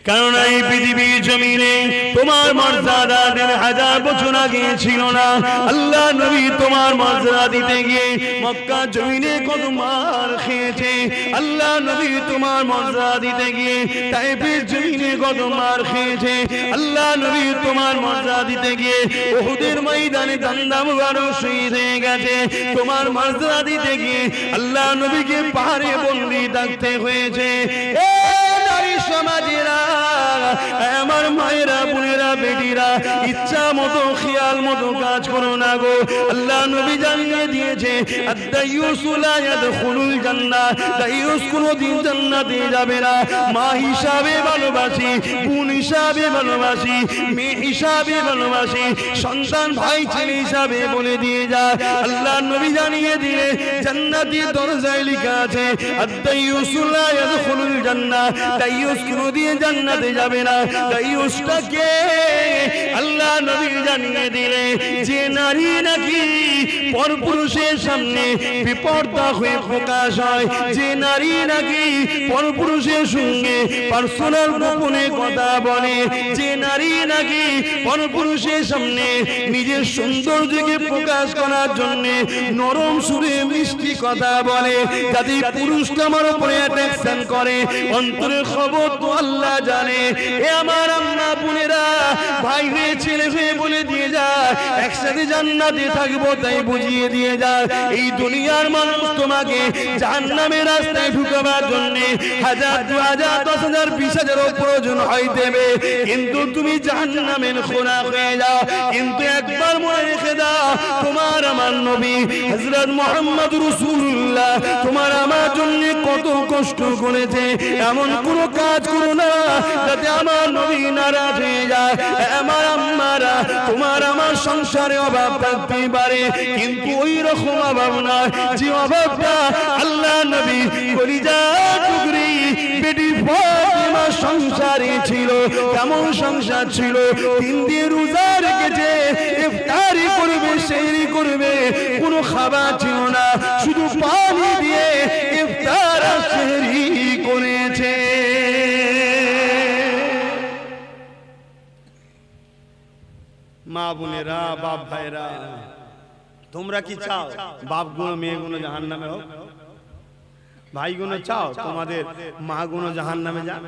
কারণ এই পৃথিবীর জমিনে তোমার মর্যাদা 1000 বছর আগে ছিল না। আল্লাহ নবী তোমার মর্যাদা দিতে গিয়ে মক্কা জমিনে কত মার খেয়েছে। আল্লাহ নবী তোমার মর্যাদা দিতে গিয়ে তায়েফের জমিনে কত মার খেয়েছে। আল্লাহ নবী তোমার মর্যাদা দিতে গিয়ে উহুদের ময়দানে দান্দা মুবারক শহীদ হয়ে গেছে। তোমার মর্যাদা দিতে গিয়ে আল্লাহ নবীকে পাহাড়ে বন্দী থাকতে হয়েছে। সমাজেরা, আমার মায়েরা, বোনেরা, বেটিরা, ইচ্ছা মতো খেয়াল মতো কাজ করো না গো। আল্লাহ নবী জানিয়ে দিয়েছে আদ-দাইয়ুসু লা ইয়াদখুলুল জান্নাহ, দাইয়ুস কোনদিন জান্নাতে যাবে না। মা হিসাবে ভালোবাসি, বোন হিসাবে ভালোবাসি, মেয়ে হিসাবে ভালোবাসি, সন্তান ভাই ছেলে হিসাবে বলে দিয়ে যা। আল্লাহ নবী জানিয়ে দিলে জান্নাতের দরজায় লেখা আছে আদ-দাইয়ুসু লা ইয়াদখুলুল জান্নাহ, দাইয়ুস কোনদিন জান্নাতে যাবে না। দাইয়ুসটাকে আল্লাহ নবী জানিয়ে দিলে যে নারী নাকি পরপুরুষের সামনে বিপর্দা হয়ে প্রকাশ হয়, যে নারী নাকি পরপুরুষের সঙ্গে পার্সোনাল গোপনে কথা বলে, যে নারী নাকি পরপুরুষের সামনে নিজের সৌন্দর্যকে প্রকাশ করার জন্য নরম সুরে মিষ্টি কথা বলে, যাতে পুরুষটা আমার উপরে অ্যাট্রাকশন করে, অন্তরের খবর তো আল্লাহ জানে। এ আমার আম্মা বোনেরা, ভাই হয়ে ছেলে হয়ে বলে দিয়ে যায় একসাথে জান্নাতে থাকবো, তাই বুঝিয়ে দিয়ে যায় এই দুনিয়ার মানুষ তোমাকে জাহান্নামের রাস্তায় ঢুকাবার জন্য 1000, 2000, 10,000, 20,000 প্রয়োজন হয় দেবে, কিন্তু তুমি জাহান্নামের খোরাক হয়ে যাও। কিন্তু একবার মনে রেখে দাও, তোমার আমার নবী হযরত মুহাম্মদ রাসূলুল্লাহ তোমার আমার জন্য কত কষ্ট করেছে। এমন কোনো কাজ করো না যাতে আমার নবী নারাজ হয়ে যায়। আমার আম্মারা, তোমার আমার সংসারে অভাব থাকতে পারে, কিন্তু ওই রকম অভাব নয় যে অভাবটা আল্লাহ নবী কলিজা টুকরি বেটি ফাতিমা সংসারে ছিল। কেমন সংসার ছিল? 3 দিন রোজা রেখেছে, ইফতারি করবে, সেহরি করবে, কোনো খাবার ছিল না, শুধু পানি দিয়ে ইফতার আর সেহরি করেছে। মা বোনেরা, বাপ ভাইরা, তোমরা কি চাও বাপ গুলো মেয়ে গুলো জাহান্নামে হোক? ভাই গুলো চাও তোমাদের মা গুলো জাহান্নামে যাক,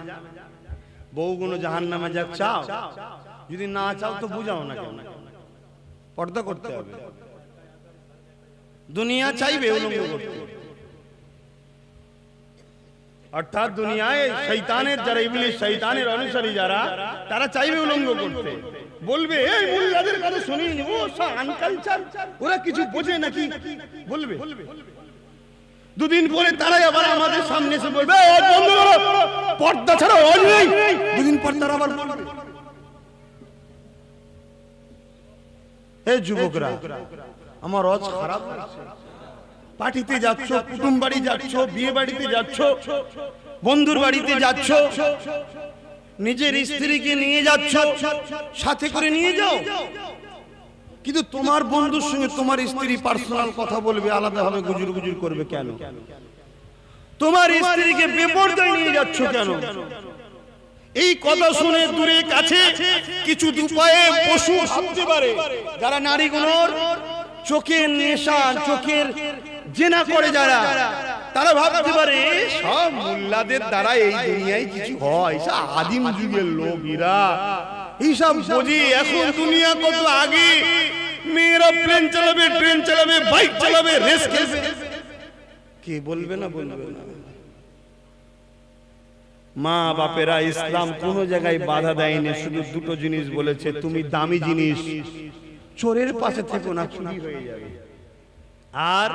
বউ গুলো জাহান্নামে যাক? চাও? যদি না চাও তো বুঝাও না কেন, পর্দা করতে হবে। দুনিয়া চাইবে উলঙ্গ করতে, অর্থাৎ দুনিয়ায় শয়তানের যারা, ইবলিস শয়তানের অনুসারী যারা, তারা চাইবে উলঙ্গ করতে। বলবে এই মুল্লাদের কথা শুনিনি, ও সব আনকালচার, ওরা কিছু বোঝে নাকি বলবে। 2 দিন পরে তারাই আবার আমাদের সামনে এসে বলবে বন্ধ করো, পর্দা ছাড়া ওর নেই। 2 দিন পর তারা আবার বলবে। এই যুবকরা, আমার রজ খারাপ হচ্ছে। পার্টিতে যাচ্ছ, কুটুম বাড়ি যাচ্ছ, বিয়ে বাড়িতে যাচ্ছ, বন্ধুর বাড়িতে যাচ্ছ, নিজের স্ত্রীকে নিয়ে যাচ্ছ, সাথে করে নিয়ে যাও, কিন্তু তোমার বন্ধুর সঙ্গে তোমার স্ত্রী পার্সোনাল কথা বলবে, আলাদাভাবে গুজুর গুজুর করবে কেন? তোমার স্ত্রীকে বেপরদায় নিয়ে যাচ্ছ কেন? এই কথা শুনে দূরে কাছে কিছু দুপায়ে পশু ভাবতে পারে, যারা নারীগুলোর চোখের নেশা, চোখের জেনা করে যারা, তারা ভাবতে পারে সব মুল্লাদের দ্বারা এই দুনিয়ায় কিছু হয়, আদিম যুগের লোক এরা, এইসব বোঝে। এখন দুনিয়া কত আগে, মেয়েরা প্লেন চালাবে, ট্রেন চালাবে, বাইক চালাবে, রেস খেলবে, কে বলবে না? বলবে না। মা বাপেরা ইসলাম কোন জায়গায় বাধা দেয়নি, শুধু 2টো জিনিস বলেছে, তুমি দামি জিনিস চোরের পাশে থেকো না, চুরি হয়ে যাবে, আর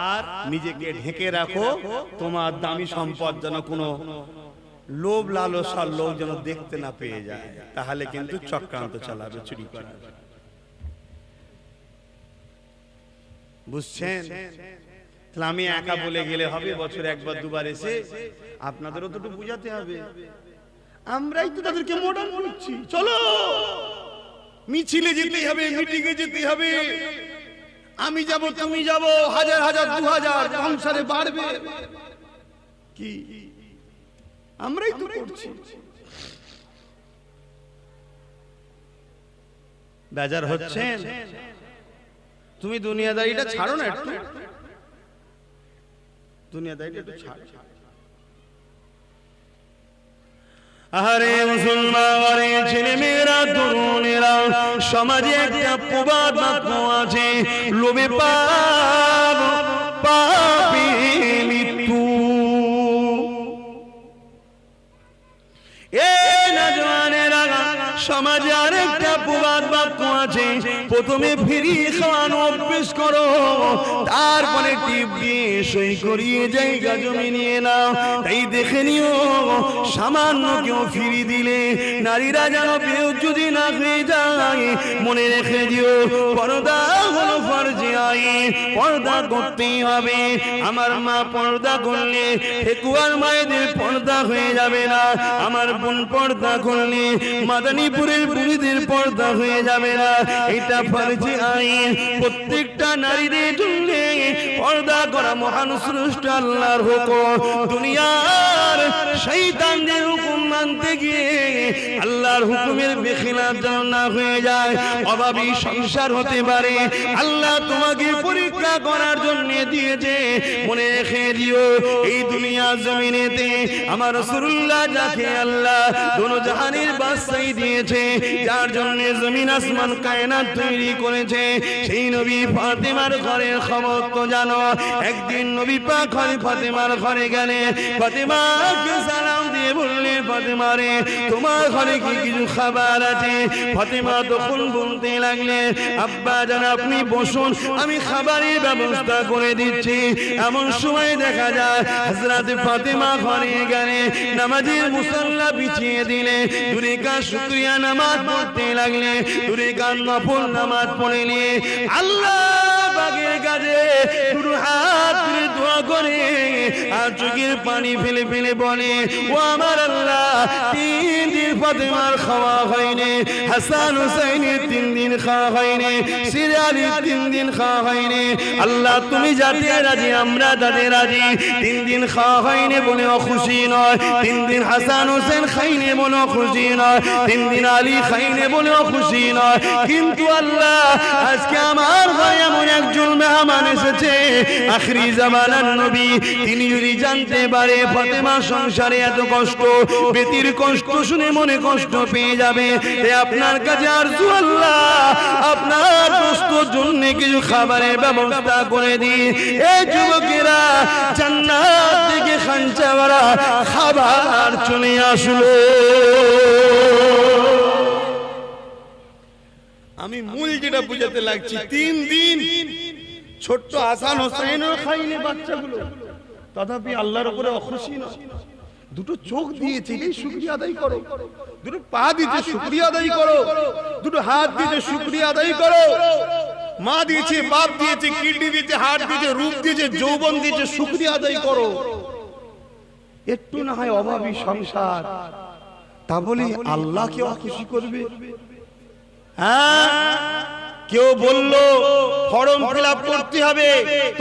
নিজেকে ঢেকে রাখো, তোমার দামি সম্পদ যেন কোনো লোভ লালসার লোক যেন দেখতে না পেয়ে যায়, তাহলে কিন্তু চক্রান্ত চালাবে, চুরি করা। বুঝছেন? আমি একা বলে গেলে হবে? বছরে 1বার 2বার এসে আপনাদেরও তো একটু বুঝাতে হবে। আমরাই তো তাদেরকে মডার্ন করছি, চলো মিছিলে যেতে হবে, মিটিংয়ে যেতে হবে, আমি যাব, তুমি যাব, 1000 1000 2000 সংসারে বাড়বে। কি আমরাই তো করছি? বেজার হচ্ছেন? তুমি দুনিয়াদারিটা ছাড়ো না, একটু দুনিয়াদারিটা একটু ছাড়ো। আরে মুসলমান ছেলে মেয়েরা, তরুণেরা, সমাজে একটা প্রবাদ বাক্য আছে, লোভে পাপ, পাপে মৃত্যু। সমাজে আরেকটা প্রবাদ বাক্য আছে, প্রথমে ফিরি খাওয়ানো অভ্যেস করো, তারপরে টিপ দিয়ে সই করিয়ে জায়গা জমি নিয়ে নাও। তাই দেখে নিও, সামান্য কেউ ফিরি দিলে নারীরা যেন বেহুজুদি না হয়ে যায়। মনে রেখে দিও, পর্দা হলো ফরজে আইন, পর্দা করতেই হবে। আমার মা পর্দা করলে ঠেকুয়ার মায়েদের পর্দা হয়ে যাবে না, আমার বোন পর্দা করলে মাদানীপুরের বুড়িদের পর্দা হয়ে যাবে না। এটা ফরজে আইন, প্রত্যেকটা নারীদের জন্য পর্দা করা মহান স্রষ্টা আল্লাহর হুকুম। দুনিয়ার শয়তানদের হুকুম মানতে গিয়ে আল্লাহর হুকুমের বেখিলাফ যেন না হয়ে যায়, অভাবী সংসার হতে পারে। আল্লাহ তোমাকে পরীক্ষা করার জন্য দিয়েছে। মনে রেখে দিও, এই দুনিয়া জমিনেতে আমার রাসূলুল্লাহ যাকে আল্লাহ দোনো জাহানের বাদশাহী দিয়েছে, যার জন্য জমিন আসমান কায়নাত তৈরি করেছে, সেই নবী ফাতেমার ঘরের খবর তো জানো। একদিন নবী পাক ফাতেমার ঘরে গেলে ফাতেমাকে সালাম দিয়ে বললেন, ফাতেমা রে, তোমার ঘরে কি কিছু খাবার আছে? ফাতেমা তখন বলতে লাগলে, আব্বা জান আপনি বসুন, আমি খাবারের ব্যবস্থা করে দিচ্ছি। এমন সময় দেখা যায় হযরত ফাতেমা ঘরে গেলে নামাজের মুসাল্লা বিছিয়ে দিলে, দূরে কার শুকরিয়া নামাজ পড়তে লাগলে, দূরে কার নফল নামাজ পড়ে নিয়ে আল্লাহ পাকের কাছে দুটো হাত তুলে দোয়া করে আর চোখের পানি ফেলে ফেলে বলে, ও আমার আল্লাহ, 3 দিন ফাতেমার খাওয়া হয়নি, হাসান হুসাইনের 3 দিন খাওয়া হয়নি, সিরালির 3 দিন খাওয়া হয়নি। আল্লাহ তুমি যাতে রাজি আমরা তাতে রাজি। 3 দিন খাওয়া হয়নি বলে খুশি নয়, 3 দিন হাসান হুসেন খাইনি বলে খুশি নয়, 3 দিন আলী খাইনি বলে খুশি নয়। কিন্তু আল্লাহ আজকে আমার ঘরে এমন একজন মেহমান এসেছে, আখরি জামানার নবী, তিনি যদি জানতে পারে ফাতেমার সংসারে এত কষ্ট, বেতির কষ্ট শুনে মনে কষ্ট পেয়ে যাবে। আপনার কাছে আরজু আল্লাহ, আপনার দোস্তর জন্য কিছু খাবারের ব্যবস্থা করে দিই। এই যুবকেরা জান্নাত থেকে খাঞ্চা ভরা খাবার চলে আসলো। আমি মূল যেটা বুঝাতে লাগছি, 3 দিন ছোট্ট হাসান হোসেনও খাইনি বাচ্চাগুলো, তথাপি আল্লাহর উপরে অখুশি না। দুটো চোখ দিয়েছে, এই শুকরিয়া আদায় করো। দুটো পা দিয়েছে, শুকরিয়া আদায় করো। দুটো হাত দিয়েছে, শুকরিয়া আদায় করো। মা দিয়েছে, বাপ দিয়েছে, কিডনি দিয়েছে, হাড় দিয়েছে, রূপ দিয়েছে, যৌবন দিয়েছে, শুকরিয়া আদায় করো। একটু না হয় অভাবী সংসার, তা বলি আল্লাহকে অখুশি করবে? হ্যাঁ, কেউ বললো ফর্ম ফিলআপ করতে হবে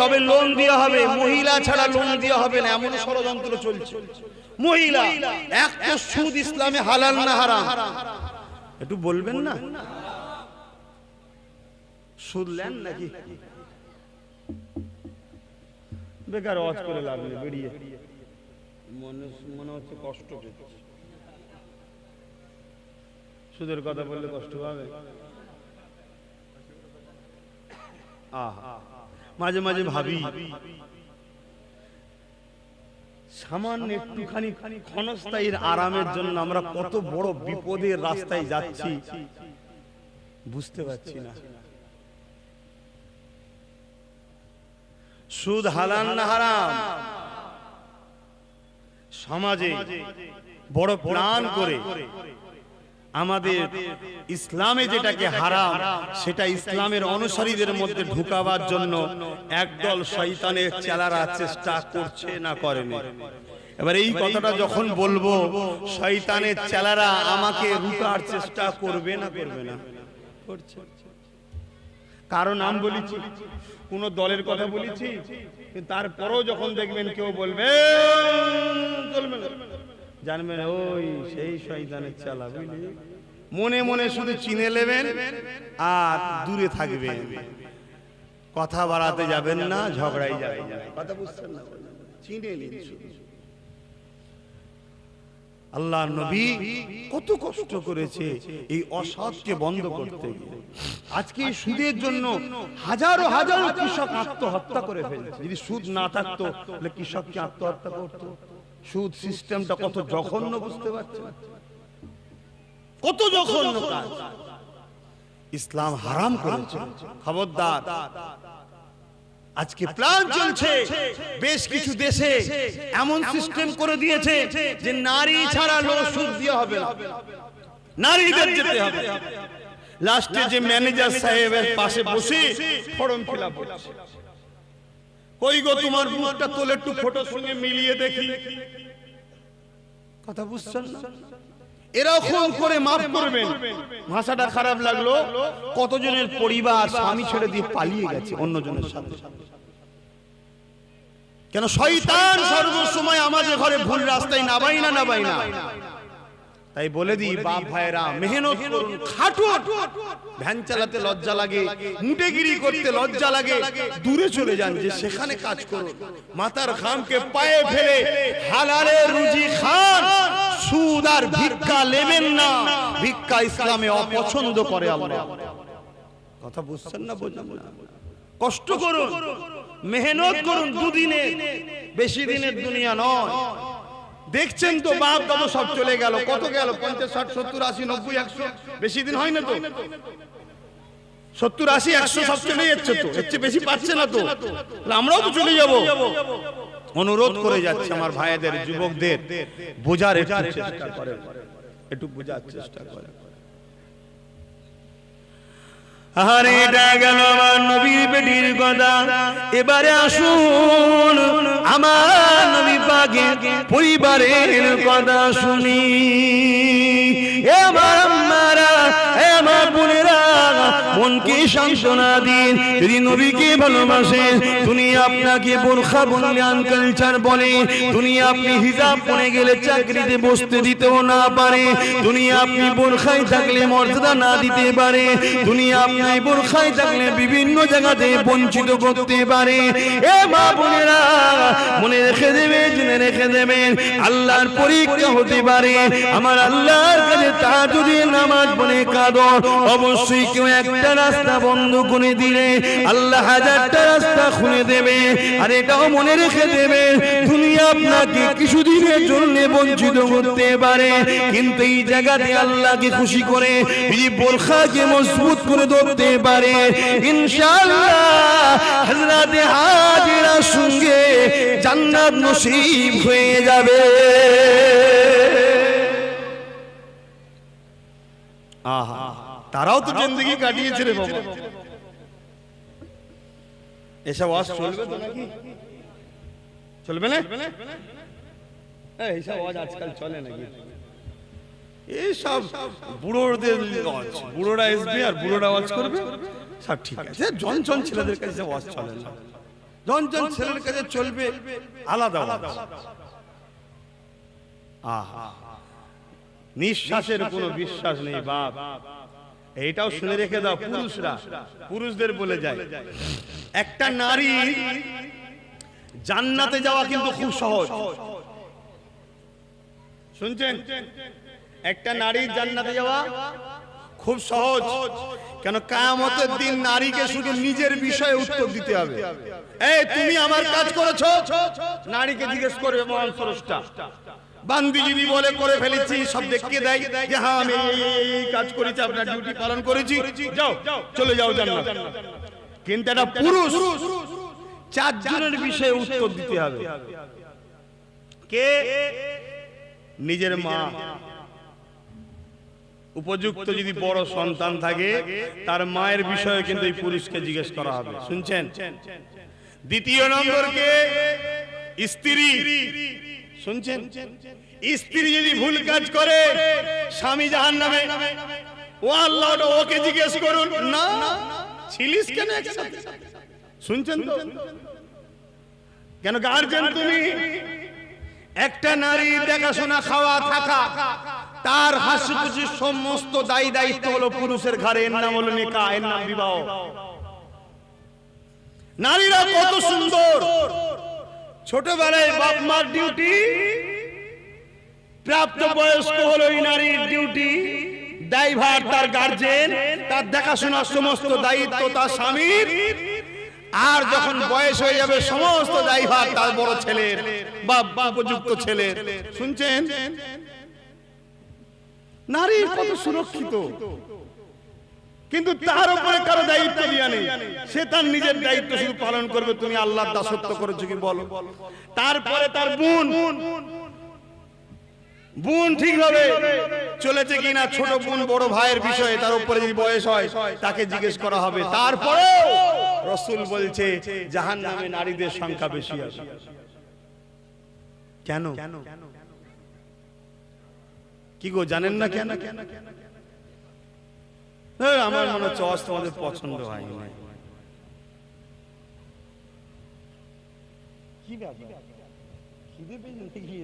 তবে লোন দেওয়া হবে, মহিলা ছাড়া লোন দেওয়া হবে না, এমন ষড়যন্ত্র চলছে। মহিলা এক তো সুদ ইসলামে হালাল না হারাম? একটু বলবেন না, সুদ নেন নাকি? বেকার ওয়াজ করে লাভ নেই, বেরিয়ে মনে হচ্ছে কষ্ট পেয়েছে। সুদের কথা বললে কষ্ট পাবে। মাঝে মাঝে ভাবি, সামান্য একটুখানি ক্ষণস্থায়ী আরামের জন্য আমরা কত বড় বিপদের রাস্তায় যাচ্ছি বুঝতে পারছি না। সুদ হালাল না হারাম? সমাজে বড় প্ল্যান করে আমাদের ইসলামে যেটাকে হারাম সেটা ইসলামের অনুসারীদের মধ্যে ঢুকাবার জন্য একদল শয়তানের চেলারা চেষ্টা করছে না করেনি? এবার এই কথাটা যখন বলবো, শয়তানের চেলারা আমাকে রুকার চেষ্টা করবে না করবে না? করছে। কারো নাম বলেছি, কোন দলের কথা বলেছি, তারপরেও যখন দেখবেন কেউ বলবে চলবে না, জানবেন ওই সেই শয়তানের চেলা, বুঝলি? মনে মনে শুধু চিনে নেবেন আর দূরে থাকবেন, কথা বাড়াতে যাবেন না, ঝগড়াই যাবেন না। কথা বুঝছেন না? চিনে নিন শুধু। আল্লাহর নবী কত কষ্ট করেছে এই অসৎকে বন্ধ করতে গিয়ে। আজকে সুদের জন্য হাজারো হাজারো কৃষক আত্মহত্যা করে ফেলছে। যদি সুদ না থাকতো তাহলে কৃষককে আত্মহত্যা করতো? সুদ সিস্টেমটা কত জঘন্য বুঝতে পারছেন? কত জঘন্য কাজ ইসলাম হারাম করেছে। খবরদার, আজকে প্ল্যান চলছে বেশ কিছু দেশে, এমন সিস্টেম করে দিয়েছে যে নারী ছাড়া লোক সুদ দিয়ে হবে না, নারীদের যেতে হবে। লাস্টে যে ম্যানেজার সাহেবের পাশে বসে ফর্ম ফিল আপ করছে, কই গো তোমার মুখটা তোলে একটু ফটোর সঙ্গে মিলিয়ে দেখি। কথা বুঝছেন না? এরকম করে মাফ করবেন। ভাষাটা খারাপ লাগলো, কতজনের পরিবার স্বামী ছেড়ে দিয়ে পালিয়ে গেছে অন্যজনের সাথে। কেন? শয়তান সর্বসময় আমাদের ঘরে ভুল রাস্তায় নাবাই না। তাই বলে দিই বাপ ভাইরা, মেহনত করুন, খাটুন। ভ্যান চালাতে লজ্জা লাগে, মুটেগিরি করতে লজ্জা লাগে, দূরে চলে যান, যে সেখানে কাজ করুন। মাথার ঘামকে পায়ে ফেলে হালালের রুজি খান, সুদ আর ভিক্ষা নেবেন না। ভিক্ষা ইসলামে অপছন্দ করে আল্লাহ। কথা বুঝছেন না? বুঝলেন না? কষ্ট করুন, মেহনত করুন, দুদিনে, বেশি দিনের দুনিয়া নয়। দেখছেন তো বাপ দাদা সব চলে গেল, কত গেল? 50, 60, 70, 80, 90, 100, বেশি দিন হয় না তো। 70, 80, 100 সব চলে যাচ্ছে তো, এর চেয়ে বেশি পাচ্ছে না তো। আমরাও তো চলে যাব। অনুরোধ করে যাচ্ছে আমার ভাইদের, যুবকদের, বোঝার একটু চেষ্টা করেন, একটু বোঝার চেষ্টা করেন। আরে এটা গেল আমার নবীর বেটির কথা। এবারে আসুন আমার নবী পাকের পরিবারের কথা শুনি। এ আমার আম্মারা, এ আমার বোনেরা, মনকে সান্ত্বনা দিন। যদি নবীকে ভালোবাসেন, দুনিয়া আপনাকে বোরখা বললে আনকালচার বলে, দুনিয়া আপনি হিজাব পরে গেলে চাকরিতে বসতে দিতেও না পারে, দুনিয়া আপনি বোরখায় থাকলে মর্যাদা না দিতে পারে, দুনিয়া আপনি বোরখায় থাকলে বিভিন্ন জায়গাতে বঞ্চিত করতে পারে। এ মা বোনেরা, মনে রেখে দেবেন, জেনে রেখে দেবেন, আল্লাহর পরীক্ষা হতে পারে। আমার আল্লাহর কাছে তাহাজ্জুদের নামাজ পড়ে কাঁদো, অবশ্যই কেউ একটা রাস্তা বন্ধ করে দিলে আল্লাহ হাজারটা রাস্তা খুলে দেবে। আর এটাও মনে রেখে দেবেন, দুনিয়া আপনাকে কিছুদিনের জন্য বঞ্চিত করতে পারে, কিন্তু এই জায়গাতে আল্লাহকে খুশি করে যদি বোরখাকে মজবুত করে ধরতে পারে, ইনশাআল্লাহ হযরতে হাজেরার সঙ্গে জান্নাত নসিব হয়ে যাবে। আহা, তারাও তো জিন্দেগি কাটিয়েছে রে বাবা। এসব ওয়াজ চলবে তো নাকি? চলবে না? এইসব ওয়াজ আজকাল চলে নাকি? এইসব বুড়োদের ওয়াজ, বুড়োরা আসবে আর বুড়োরা ওয়াজ করবে, সব ঠিক আছে। জন ছেলেদের কাছে ওয়াজ চলে না, জন ছেলের কাছে চলবে আলাদা ওয়াজ। আহা, নিঃশ্বাসের কোনো বিশ্বাস নেই বাপ। এইটাও শুনে রেখে দাও পুরুষরা, পুরুষদের বলে যায়, একটা নারী জান্নাতে যাওয়া কিন্তু খুব সহজ। শুনছেন? একটা নারীর জান্নাতে যাওয়া খুব সহজ। কেন? কিয়ামতের দিন নারীকে শুধু নিজের বিষয়ে উত্তর দিতে হবে। এই তুমি আমার কাজ করেছো, নারীকে জিজ্ঞেস করবে মহান স্রষ্টা। বান্দি যদি বলে করে ফেলেছি, সব দেখিয়ে দেয় যে হ্যাঁ আমি এই কাজ করেছি, আপনার ডিউটি পালন করেছি, যাও চলে যাও জান্নাত। কিন্তু একটা পুরুষ চারজনের বিষয়ে উত্তর দিতে হবে। কে? নিজের মা। উপযুক্ত যদি বড় সন্তান থাকে, তার মায়ের বিষয়ে কিন্তু এই পুরুষকে জিজ্ঞেস করা হবে। শুনছেন? দ্বিতীয় নম্বর কে? স্ত্রী। শুনছেন? স্ত্রী যদি ভুল কাজ করে, স্বামী জাহান্নামে, ও আল্লাহ ওকে জিজ্ঞেস করুন না ছিলিস কেন একসাথে। শুনছেন তো? কেন? গার্জেন তুমি। একটা নারী দেখাশোনা, খাওয়া, থাকা, তার হাসি খুশি সমস্ত দায়ী দায়িত্ব হলো পুরুষের ঘাড়ে। এর নাম হলো নিকাহ, এর নাম বিবাহ। নারীরা কত সুন্দর, ছোটবেলায় বাপ মার ডিউটি, প্রাপ্ত বয়স্ক হলো এই নারীর ডিউটি, দায়ভার তার গার্জেন, তার দেখাশোনার সমস্ত দায়িত্ব তার স্বামীর। আর যখন বয়স হয়ে যাবে সমস্ত দায়ভার তার বড় ছেলের বা উপযুক্ত ছেলের। শুনছেন? নারী কত সুরক্ষিত, কিন্তু তার উপরে কারো দায়িত্ব দেয়া নেই। সে তার নিজের দায়িত্ব শুধু পালন করবে। তুমি আল্লাহর দাসত্ব করেছো কি বলো? তারপরে তার বোন ঠিকভাবে চলেছে কিনা, ছোট বোন বড় ভাইয়ের বিষয়ে তার উপরে যদি বয়স হয় তাকে জিজ্ঞেস করা হবে। তারপরে রাসূল বলছে জাহান্নামে নারীদের সংখ্যা বেশি আছে। কেন? কি গো জানেন না কেন? আমার মনে হচ্ছে তোমাদের পছন্দ হয় না। কি ব্যাপার? খিদে পেয়েছে নাকি?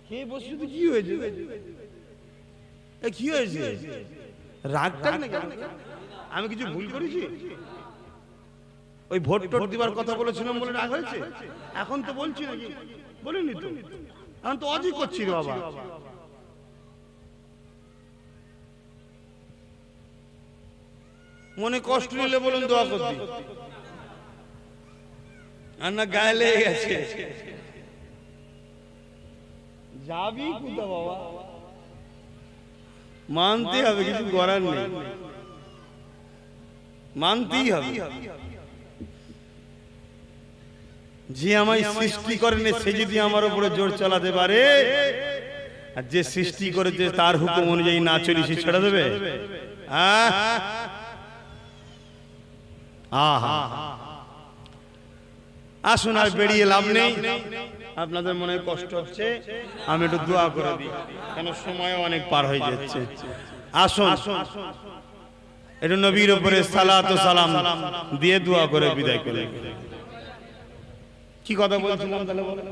খেয়ে বসে তো কি হয়েছে? কি হয়েছে? রাগটা নাকি? আমি কিছু ভুল করেছি? ওই ভোট টোট দিবার কথা বলেছিলাম বলে রাগ হয়েছে? এখন তো বলছি নাকি? বলিনি তো, এখন তো অজি করছি রে বাবা। মনে কষ্ট নিলে বলুন দোয়া করতে, আর না গায়ে লেগে গেছে। যাবি কোথা বাবা? মানতে হবে, কিছু করার নেই, মানতেই হবে। যে আমায় সৃষ্টি করেন সে যদি আমার উপরে জোর চালাতে পারে, আর যে সৃষ্টি করেছে তার হুকুম অনুযায়ী না চলি সে ছেড়ে দেবে? আসুন, আর বেরিয়ে লাভ নেই। আপনাদের মনে কষ্ট হচ্ছে, আমি একটু দোয়া করে দিই, কেন সময় অনেক পার হয়ে যাচ্ছে। আসুন একটু নবীর উপরে সালাত ও সালাম দিয়ে দোয়া করে বিদায় করে। কি কথা বলছিলাম তাহলে বলেন?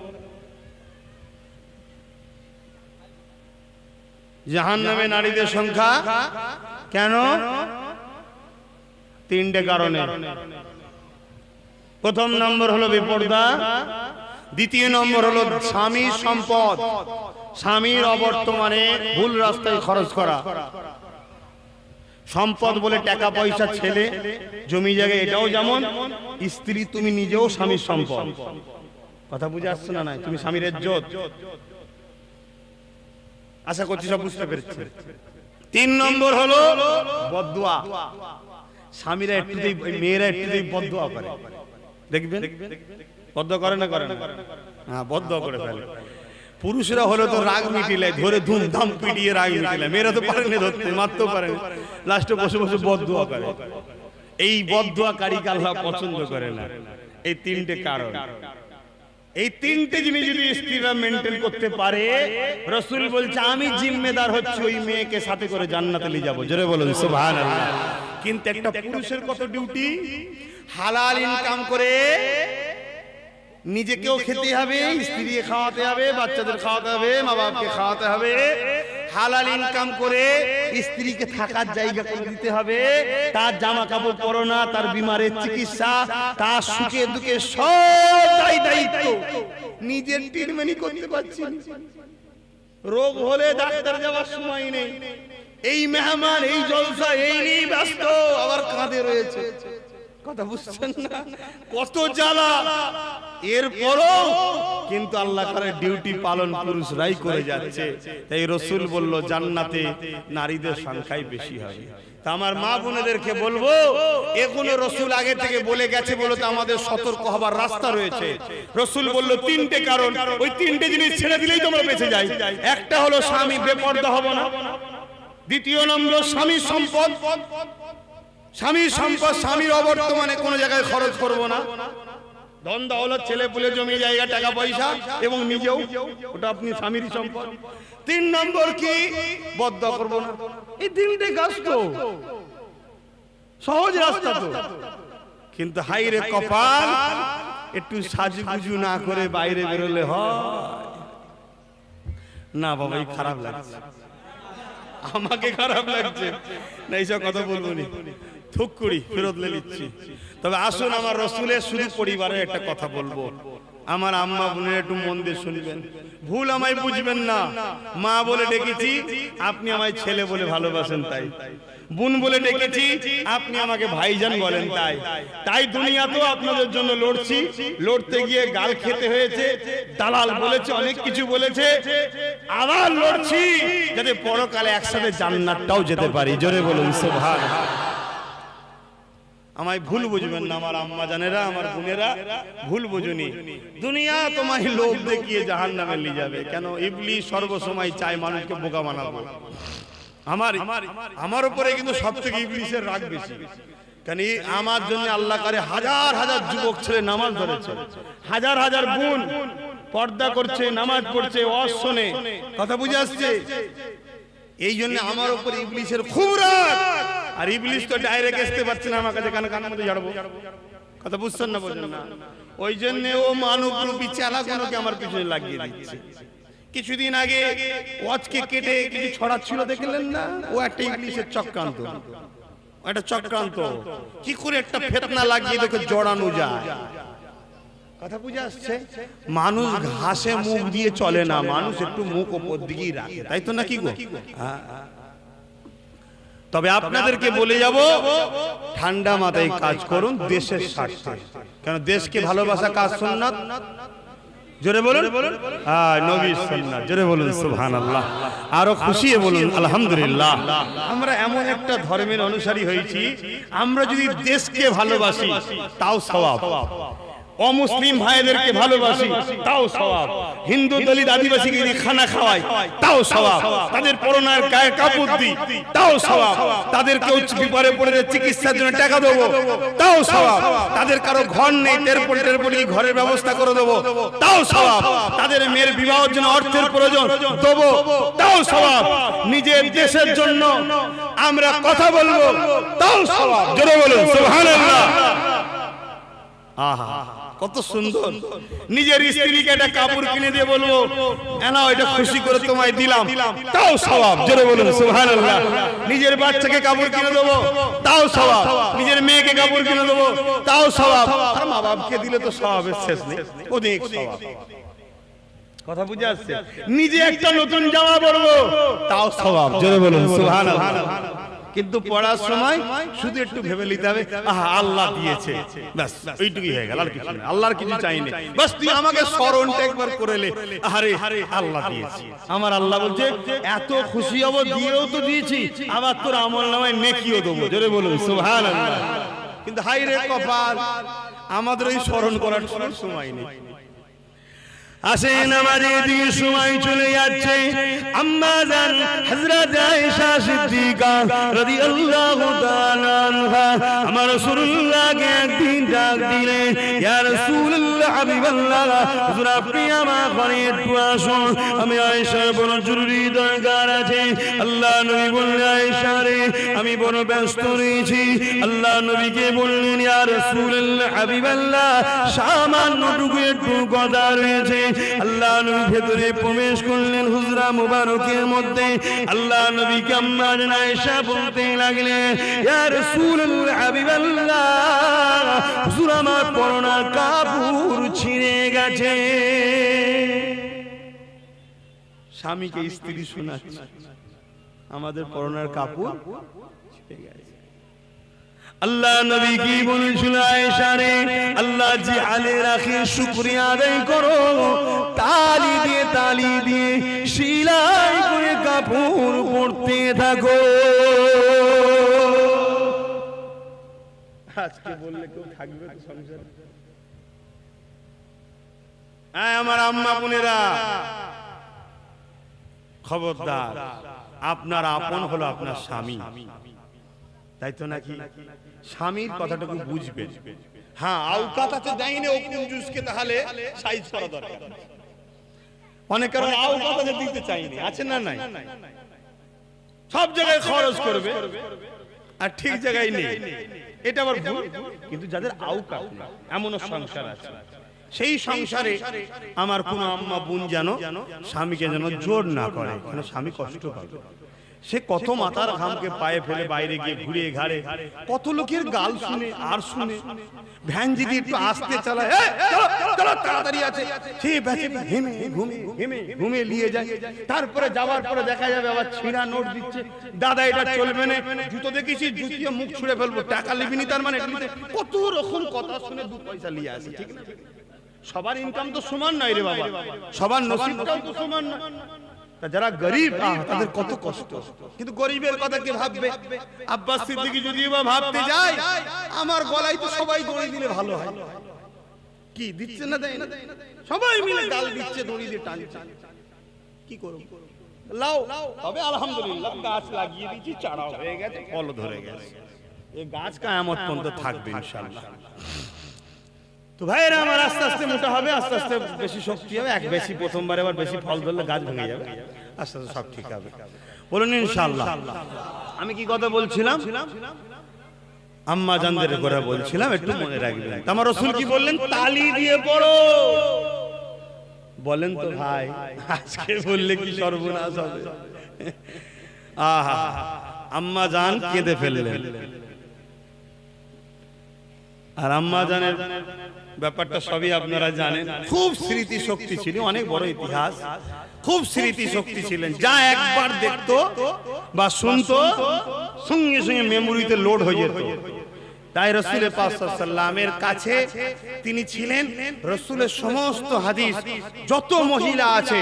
জাহান্নামে নারীদের সংখ্যা কেন? তিনটে কারণে। প্রথম নম্বর হলো বেপরদা, দ্বিতীয় নম্বর হলো স্বামী সম্পদ, স্বামীর অবর্তমানে ভুল রাস্তায় খরচ করা। সম্পদ বলে টাকা পয়সা, ছেলে, জমি জায়গা, এটাও যেমন। স্ত্রী তুমি নিজেও স্বামীর সম্পদ। কথা বুঝে আসছে না? তুমি স্বামীর ইজ্জত। আশা করছি সব বুঝতে পেরেছি। তিন নম্বর হলো বদদুয়া। স্বামীরা একটুতেই, মেয়েরা একটুতেই বদদুয়া করে, দেখবেন। বদদুয়া করে না? করে না? হ্যাঁ, বদদুয়া করে ফেলে। পুরুষরা হলো তো রাগ মিটিলে, ধরে ধুমধাম পিটিয়ে রাগ মিটিলে। মেয়েরা তো পারেনি ধরতে, মারতেও পারেনি, লাস্টে বসে বসে বদদুয়া করে। এই বদদুয়াকারীকে আল্লাহ পছন্দ করে না। এই তিনটে কারণ। এই তিনটে জিনিস যদি স্ত্রীরা মেনটেন করতে পারে, রাসূল বলছে আমি জিম্মেদার হচ্ছি ওই মেয়েকে সাথে করে জান্নাতে নিয়ে যাব। জোরে বলুন সুবহানাল্লাহ। কিন্তু একটা পুরুষের কত ডিউটি? হালাল ইনকাম করে নিজেকেও খেতে হবে, স্ত্রীকে খাওয়াতে হবে, বাচ্চাদের খাওয়াতে হবে, মা বাবাকে খাওয়াতে হবে। হালাল ইনকাম করে স্ত্রীকে থাকার জায়গা করে দিতে হবে, তার জামা কাপড় পরনা, তার বিমারের চিকিৎসা, তার সুখে দুঃখে সব দায়িত্ব নিজের ট্রিটমেন্ট করতে পারছি। রোগ হলে ডাক্তার যাওয়ার সময় নেই, এই মেহমান, এই জলসা, এই নিয়ে ব্যস্ত, আবার কাঁধে রয়েছে। কথা বুঝছেন না? কত জ্বালা। এরপরও কিন্তু আল্লাহ তাআলার ডিউটি পালন পুরুষরাই করে যাচ্ছে। তাই রাসূল বলল জান্নাতে নারীদের সংখ্যাই বেশি হবে। তা আমার মা বোনেদেরকে বলবো, এগুলো রাসূল আগে থেকে বলে গেছে বলে তো আমাদের সতর্ক হবার রাস্তা রয়েছে। রাসূল বলল তিনটে কারণ, ওই তিনটে জিনিস ছেড়ে দিলেই তোমরা বেঁচে যাই। একটা হলো স্বামী বেপরদা হবে না, দ্বিতীয় নম্বর স্বামী সম্পদ, স্বামীর সম্পদ স্বামীর অবর্তমানে কোনো জায়গায় খরচ করব না। ধন দৌলত, ছেলে পুলে, জমি জায়গা, টাকা পয়সা এবং নিজেও, ওটা আপনি স্বামীর সম্পদ। তিন নম্বর কি? বদদুয়া করব না। এই তিনটে কাজ তো সহজ রাস্তা তো, কিন্তু হাই রে কপাল, একটু সাজুগুজু না করে বাইরে বেরোলে হয়। না বাবা, এই খারাপ লাগছে, আমাকে খারাপ লাগছে না, এইসব কথা বলবো নি, থুক করি ফেরত নিচ্ছি। তবে আসুন আমার রসুলের শুধু পরিবারের একটা কথা বলবো, আমার আম্মা বোনের একটু মন দিয়ে শুনবেন, ভুল আমায় বুঝবেন না। মা বলে ডেকেছি, আপনি আমায় ছেলে বলে ভালোবাসেন তাই, বোন বলে ডেকেছি, আপনি আমাকে ভাইজান বলেন তাই। তাই দুনিয়াতেও আপনাদের জন্য লড়ছি, লড়তে গিয়ে গাল খেতে হয়েছে, দালাল বলেছে, অনেক কিছু বলেছে, আবার লড়ছি যাতে পরকালে একসাথে জান্নাতটাও যেতে পারি। জোরে বলুন সুবহানাল্লাহ। আমায় ভুল বুঝবেন না আমার আম্মা জানেরা, আমার বোনেরা, ভুল বুঝুনি। দুনিয়া তোমায় লোভ দেখিয়ে জাহান্নামে নিয়ে যাবে। কেন? ইবলিস সর্বসময় চায় মানুষকে বোকা বানাবো। আমার উপরে কিন্তু সব থেকে ইবলিসের রাগ বেশি। কেন? আমার জন্য আল্লাহ করে হাজার হাজার যুবক ছেলে নামাজ ধরেছে, হাজার হাজার বোন পর্দা করছে, নামাজ পড়ছে, ওয়াজ শোনে, কথা বুঝে আসছে। এই জন্য আমার উপর ইবলিসের খুব রাগ। আর ইবলিস তো ডাইরেক্ট আসতে পারছে না আমার কাছে, কানের মধ্যে ঝাড়বো, কথা বুঝছেন না, বোঝেন না? ওই জন্য ও মানব রূপী চালাগুলোকে আমার পিছনে লাগিয়ে দিচ্ছে। কিছুদিন আগে ওয়াজকে কেটে কিছু ছড়াচ্ছিল, দেখলেন না? ও একটা ইবলিসের চক্রান্ত, একটা চক্রান্ত। কি করে একটা ফিতনা লাগিয়ে তোকে জড়ানো যায়, কথা বুঝে আসছে? মানুষ ঘাসে মুখ দিয়ে চলে না, মানুষ একটু মুখ উপর দিকেই রাখে, তাই তো নাকি গো? তবে আপনাদেরকে বলে যাব, ঠান্ডা মাথায় কাজ করুন দেশের স্বার্থে। কেন? দেশকে ভালোবাসা কাজ সুন্নাত। জোরে বলুন নবীর সুন্নাত। জোরে বলুন সুবহানাল্লাহ। আরো খুশি বলুন আলহামদুলিল্লাহ। আমরা এমন একটা ধর্মের অনুসারী হয়েছি, আমরা যদি দেশকে ভালোবাসি তাও সওয়াব, অমুসলিম ভাইদেরকে ভালোবাসি তাও সওয়াব, হিন্দু দলিত আদিবাসীকে যদি খানা খাওয়াই তাও সওয়াব, তাদের পরনার গায়ে কাপড় দিই তাও সওয়াব, তাদেরকে উচ্চ বিপদে পড়ে চিকিৎসার জন্য টাকা দেবো তাও সওয়াব, তাদের কারো ঘর নেই টেরপল ঘরের ব্যবস্থা করে দেবো তাও সওয়াব, তাদের মেয়ের বিবাহের জন্য অর্থের প্রয়োজন দেবো তাও সওয়াব, নিজের দেশের জন্য আমরা কথা বলবো তাও সওয়াব। জোরে বলুন সুবহানাল্লাহ। আহা কত সুন্দর। নিজের স্ত্রীকে একটা কাপড় কিনে দিয়ে বলবো, এনাও এটা খুশি করে তোমায় দিলাম, তাও সওয়াব। জোরে বলুন সুবহানাল্লাহ। নিজের বাচ্চাকে কাপড় কিনে দেবো তাও সওয়াব, নিজের মেয়েকে কাপড় কিনে দেবো তাও সওয়াব। আর মা বাপকে দিলে তো সওয়াবের শেষ নেই, অনেক সওয়াব, কথা বুঝে আসছে? নিজে একটা নতুন জামা পরবো তাও সওয়াব। জোরে বলুন সুবহানাল্লাহ। কিন্তু পড়ার সময় শুধু একটু ভেবে নিতে হবে, আহা আল্লাহ দিয়েছে, ব্যাস ওইটুকুই হয়ে গেল, আর কিছু না। আল্লাহর কিছু চাইনি, বাস তুই আমাকে স্মরণটা একবার করে লে, আরে আল্লাহ দিয়েছে। আমার আল্লাহ বলছে এত খুশি হব, দিয়েও তো দিয়েছি, আবার তোর আমলনামায় নেকিও দেবো। জোরে বলুন সুবহানাল্লাহ। কিন্তু হাই রে কপাল, আমাদের ওই স্মরণ করার সময় নেই। আসেন আমাদের দিকে সময় চলে যাচ্ছে। আম্মা জান হযরত আয়েশা সিদ্দিকা রাদিয়াল্লাহু তাআলা আনহা আমার রাসূলুল্লাহকে একদিন ডাক দিলেন, ইয়া রাসূলুল্লাহ হাবিবাল্লাহ, হুজুর আপনি আমার ঘরে একটু আসুন, আমি আয়েশার বড় জরুরি দরকার আছে। আল্লাহ নবী বললেন, আয়েশা রে আমি বড় ব্যস্ত রয়েছি। আল্লাহ নবীকে বললেন, ইয়া রাসূলুল্লাহ হাবিবাল্লাহ, সামান্যটুকু একটু কথা রয়েছে। আল্লাহ নবী ভেতরে প্রবেশ করলেন হুজরা মুবারকের মধ্যে। আল্লাহ নবীকে আম্মা জান আয়েশা বলতে লাগলেন, ইয়া রাসূলুল্লাহ হাবিবাল্লাহ, হুজুর আমার পরনার কাপড় ছিঁড়ে গেছে। স্বামীকে স্ত্রী শোনাচ্ছে, আমাদের পরনার কাপড় ছিঁড়ে গেছে। আল্লাহ নবী কি বলেছিল, আয়েশা রে আল্লাহ জি আলে রাখে শুকরিয়া আদায় করো, তালি দিয়ে সেলাই করে কাপড় পরতে থাকো। আজকে বললে কেউ থাকবে তো সংসারে? হ্যাঁ আমার আম্মা বোনেরা, খবরদার, আপনার আপন হলো আপনার স্বামী, তাই তো নাকি? স্বামীর কথাটুকু বুঝবেন। হ্যাঁ আওকাত আছে, দেয়নি ও কুঞ্জুসকে, তাহলে সাইজ করা দরকার। অনেক কারণে আওকাত আছে দিতে চাইনি, আছে না নাই? সব জায়গায় খরচ করবে আর ঠিক জায়গায় নেই, এটা আবার ভুল। কিন্তু যাদের আওকাত না, এমনও সংসার আছে, সেই সংসারে আমার কোনো আম্মা বোন যেন স্বামীকে যেন জোর না করে, কারণ স্বামী কষ্ট পাবে। সে কত মাথার ঘামকে পায়ে ফেলে বাইরে গিয়ে ঘুরে ঘাড়ে কত লোকের গাল শুনে আর শুনে, ভ্যান যদি একটু আস্তে চালায় তাড়াতাড়ি আছে, সে হেমে ঘুমে নিয়ে যায়। তারপরে যাওয়ার পরে দেখা যাবে আবার ছিঁড়া নোট দিচ্ছে, দাদা এটা চলবে না, জুতো দেখেছি জুতিয়ে মুখ ছুঁড়ে ফেলবো, টাকা লিবিনি তার মানে কত রকম কথা শুনে 2 পয়সা নিয়ে আসে। ঠিক না? সবার ইনকাম তো সমান নয় রে বাবা, সবার নসিবটাও তো সমান না। যারা গরিব তাদের কত কষ্ট, কিন্তু গরিবের কথা কি ভাববে? আব্বাস সিদ্দিকী যদি বা ভাবতে যায় আমার গলায় তো সবাই দড়ি দিলে ভালো হয়, কি দিচ্ছে না দেয় না, সবাই মিলে গাল দিচ্ছে, দড়ি দিয়ে টানছে, কি করব? লাও তবে আলহামদুলিল্লাহ গাছ লাগিয়ে দিয়েছি, চারাও হয়ে গেছে, ফল ধরে গেছে, এই গাছ কিয়ামত পর্যন্ত থাকবে ইনশাআল্লাহ। তো ভাইরা আমার আস্তে আস্তে মোটা হবে, আস্তে আস্তে বেশি শক্তি হবে, এক বেশি প্রথমবার এবার বেশি ফল ধরলে গাছ ভেঙে যাবে, আস্তে আস্তে সব ঠিক হবে, বলুন ইনশাআল্লাহ। আমি কি কথা বলছিলাম? আম্মা জানদের কথা বলছিলাম, একটু মনে রাখবেন। আমার রাসূল কি বললেন? তালি দিয়ে পড়ো। বলেন তো ভাই, আজকে বললে কি সর্বনাশ হবে? আহা, আম্মা জান কেঁদে ফেললেন। আর আম্মা জানের ব্যাপারটা সবই আপনারা জানেন, খুব স্মৃতি শক্তি ছিল, অনেক বড় ইতিহাস, খুব স্মৃতি শক্তি ছিলেন, যা একবার দেখতো বা শুনতো সঙ্গে সঙ্গে মেমোরিতে লোড হয়ে যেত। তাই রাসূল পাক সাল্লাল্লাহু আলাইহি ওয়াসাল্লামের কাছে তিনি ছিলেন, রাসূলের সমস্ত হাদিস, যত মহিলা আছে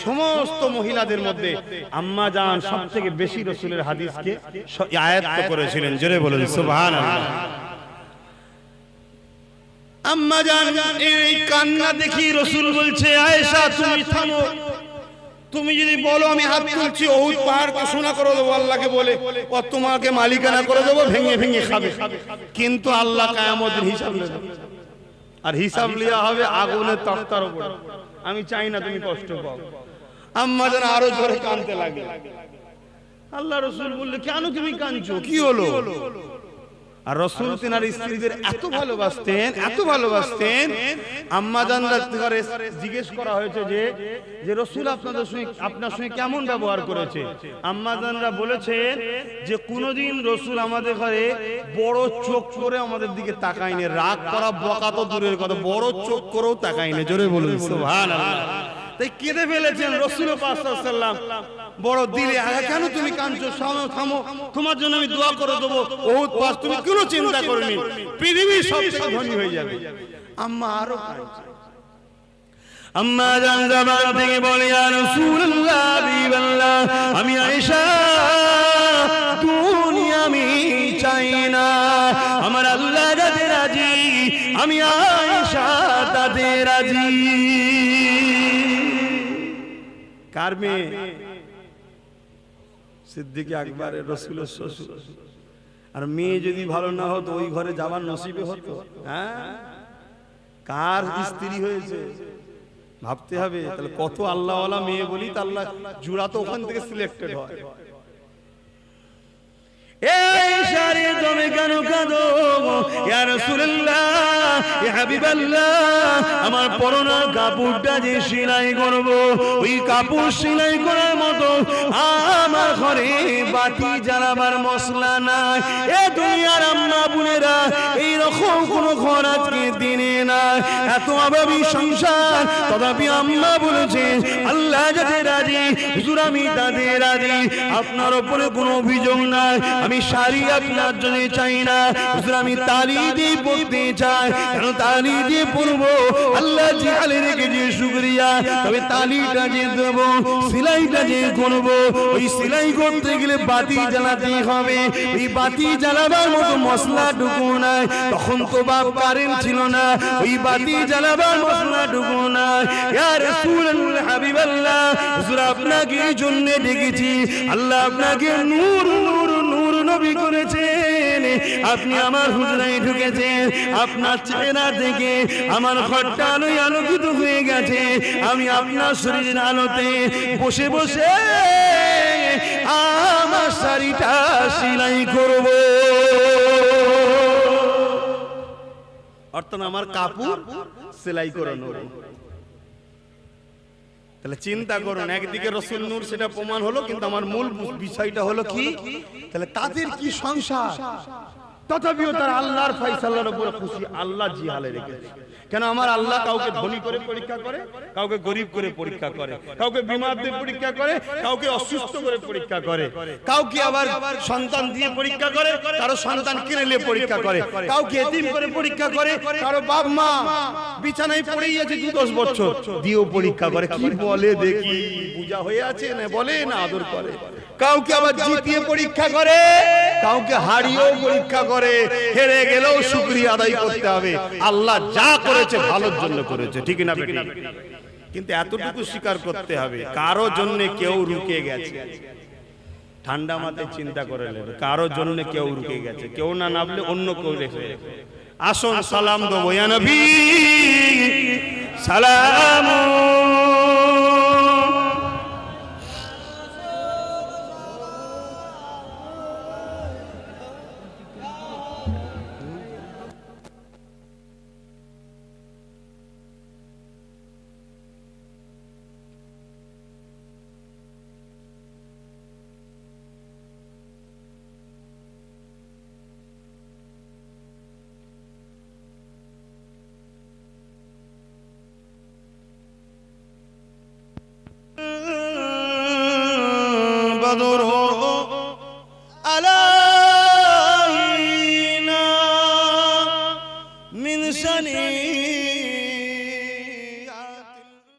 সমস্ত মহিলাদের মধ্যে আম্মা জান সবথেকে বেশি রাসূলের হাদিসকে আয়াত্ত করেছিলেন। জোরে বলুন সুবহানাল্লাহ। আম্মা জান এই কান্না দেখি রাসূল বলছে, আয়েশা তুমি থামো, তুমি যদি বলো আমি হাত তুলছি ওহুদ পাহাড়কে সোনা করে দেবো আল্লাহকে বলে, ও তোমাকে মালিকানা করে দেবো, ভেঙে ভেঙে খাবে, কিন্তু আল্লাহ কিয়ামতের হিসাব নেবে, আর হিসাব লিয়া হবে আগুনের তক্তার উপর। আমি চাই না তুমি কষ্ট পাও। আম্মা জান আরো জোরে কাঁদতে লাগলেন। আল্লাহ রাসূল বললে, কেন তুমি কাঁদছো, কি হলো? আর রাসূল তিনার স্ত্রীদের এত ভালোবাসতেন, এত ভালোবাসতেন, আম্মা জানরা জিজ্ঞেস করা হয়েছে যে রাসূল আপনার সঙ্গে কেমন ব্যবহার করেছে? আম্মা জানরা বলেছেন যে কোনদিন রাসূল আমাদের ঘরে বড় চোখ করে আমাদের দিকে তাকায়নি, রাগ করা বকা তো দূরের কথা, বড় চোখ করেও তাকায়নি। জোরে বলুন সুবহানাল্লাহ। তাই কেঁদে ফেলেছেন রাসূল পাক সাল্লাল্লাহু আলাইহি ওয়াসাল্লাম বড় দিলে। কেন তুমি কাঁদছো? থামো, তোমার জন্য আমি দোয়া করে দেবো, ওহুদ পাহাড় তুমি কোনো চিন্তা করনি, পৃথিবীর সবচেয়ে ধনী হয়ে যাবে। আম্মা আরো কাঁদছে। আম্মা জান জবান থেকে বলে, ইয়া রাসূলুল্লাহ, হাবিবাল্লাহ, আমি আয়েশা দুনিয়া আমি চাই না, আমার আল্লাহ যাতে রাজি আমি আয়েশা তাতে রাজি। কার মেয়ে? সিদ্দিক আকবরের, রাসূলের শ্বশুর। আর মেয়ে যদি ভালো না হতো ওই ঘরে যাওয়ার নসিবে হতো? হ্যাঁ, কার স্ত্রী হয়েছে ভাবতে হবে। তাহলে কত আল্লাহওয়ালা মেয়ে বলি, তা আল্লাহ জুড়া তো ওখান থেকে সিলেক্টেড হয়। এই শাড়ি তুমি কেন কাঁদো ইয়া রাসূলুল্লাহ, ইয়া হাবিবাল্লাহ, আমার পরনা কাপড়টা যে সেলাই করব, ওই কাপড় সেলাই করার মতো আমার ঘরে বাতি জ্বালাবার মশলা নাই। এ দুনিয়ার আম্মা বোনেরা এইরকম কোন ঘর আজকে দিনে নাই, এত অভাবী সংসার, তথাপি আম্মা বলেছে আল্লাহ যাতে রাজি, হুজুর আমি তাতে রাজি, আপনার উপরে কোনো অভিযোগ নাই। আমি শাড়ি আপনার জন্য চাই না হুজুর, আমি তালি দিয়ে পড়তে চাই, কারণ তালি দিয়ে পড়বো আল্লাহ যে আলে রেখেছে শুকরিয়া, তবে তালিটা যে দেবো, সেলাইটা যে করবো, ওই সেলাই করতে গেলে বাতি জ্বালাতে হবে, ওই বাতি জ্বালাবার মতো মশলা ঢুকো নাই, তখন তো বাপ কারেন্ট ছিল না, ওই বাতি জ্বালাবার মশলা ঢুকো নাই। ইয়া রাসূলুল্লাহ, হাবিবাল্লাহ, হুজুর আপনাকে এই জন্য ডেকেছি, আল্লাহ আপনাকে নূর নূর নূর নবী করেছেন, আপনি আমার হুজরায় ঢুকেছেন, আপনার চেহারা থেকে আমার ঘরটা আলোয় আলোকিত হয়ে গেছে, আমি আপনার শরীরের আলোতে বসে বসে আমার শাড়িটা সেলাই করব। অর্থাৎ আমার কাপড় সেলাই করানো। তাহলে চিন্তা করুন, একদিকে রসুল নূর সেটা প্রমাণ হলো, কিন্তু আমার মূল বিষয়টা হলো কি, তাহলে তাদের কি সংসার, তথাপিও তারা আল্লাহর ফয়সালার উপর খুশি। আল্লাহ জিহালে রেখেছে। কেন আমার আল্লাহ কাউকে ধনী করে পরীক্ষা করে, কাউকে গরিব করে পরীক্ষা করে, কাউকে বিমার দিয়ে পরীক্ষা করে, কাউকে অসুস্থ করে পরীক্ষা করে, কাউকে আবার সন্তান দিয়ে পরীক্ষা করে, কারো সন্তান কিনে নিয়ে পরীক্ষা করে, কাউকে এতিম করে পরীক্ষা করে, কারো বাপ মা বিছানায় পড়েই আছে 2-10 বছর দিয়েও পরীক্ষা করে। কি বলে দেখি, পূজা হয়ে আছে না বলে না আদর করে। কাউকে আবার জিতিয়ে পরীক্ষা করে, কাউকে হারিয়েও পরীক্ষা করে। হেরে গেলেও শুকরিয়া আদায় করতে হবে, আল্লাহ যা করেছে ভালোর জন্য করেছে, ঠিক না বেটি? কিন্তু এতটুকু স্বীকার করতে হবে, কারো জন্য কেউ রুকে গেছে। ঠান্ডা মাথায় চিন্তা করে নেবে, কারো জন্য কেউ রুকে গেছে, কেউ না নামলে অন্য কেউ রেখে। আসুন সালাম দেবো, ইয়া নবী সালাম। بدر علينا من سنين